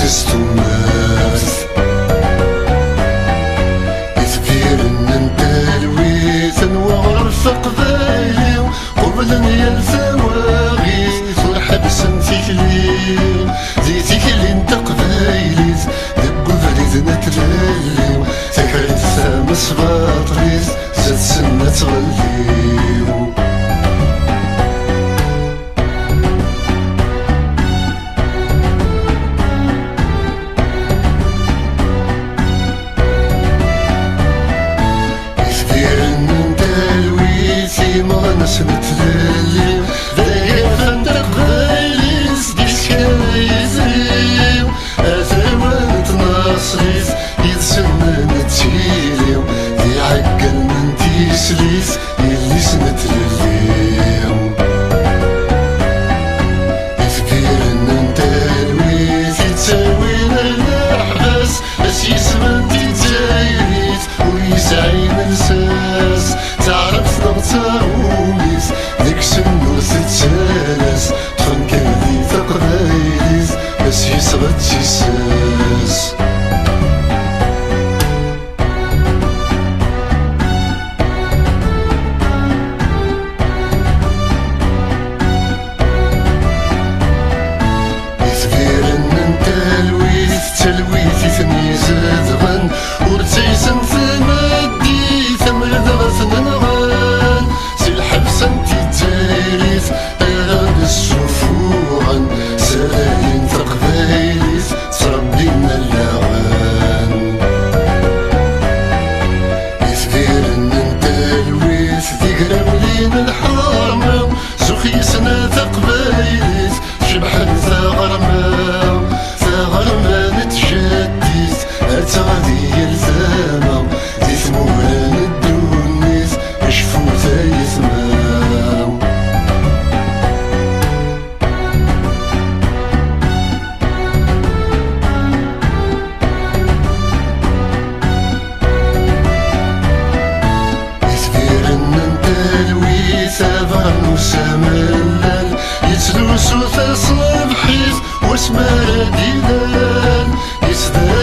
تستماس يثبيرن انت الويث وغرف قبايلي قبل يلثواغيث والحبس تيكلي زي تيكلي انت قبايلي دبو فريد نتلالي تكريت ثامس باطريث زاد سنة تغليو مغنس نتلالي ذايا فندق غايليس ديش كايزيو أثوان تناصريس يتسنى نتشيليو ذي عقل من ديسليس يليس نتلاليو يثبيرن انت الويث يتساوينا الأحباس بس يسمن تيتايريت ويسعين الساس تعرف ضغطاوليس ذيك سنور تتسالاس طفن كان ذي تقبايليس بس يسغد تيساس يثبيرن انت الويث تلويث ثني زادغن ورتيسن ثمدي ثمرد غثن نغان سي الحبس انتي تايريث اغاد السفوعا سلاين تقبايليث تربينا اللغان يثبيرن انت الويث ذي قراولين الحرام سخيسنا تقبايليث شبحن ثغرما نتجديث اتغذي الثامة ذي ثموران الدونيث اشفوثا يثمام يثبيرن انت الويث ابغى وساملال يتلوسو ثا صبحيث واسمار ديدان يسدان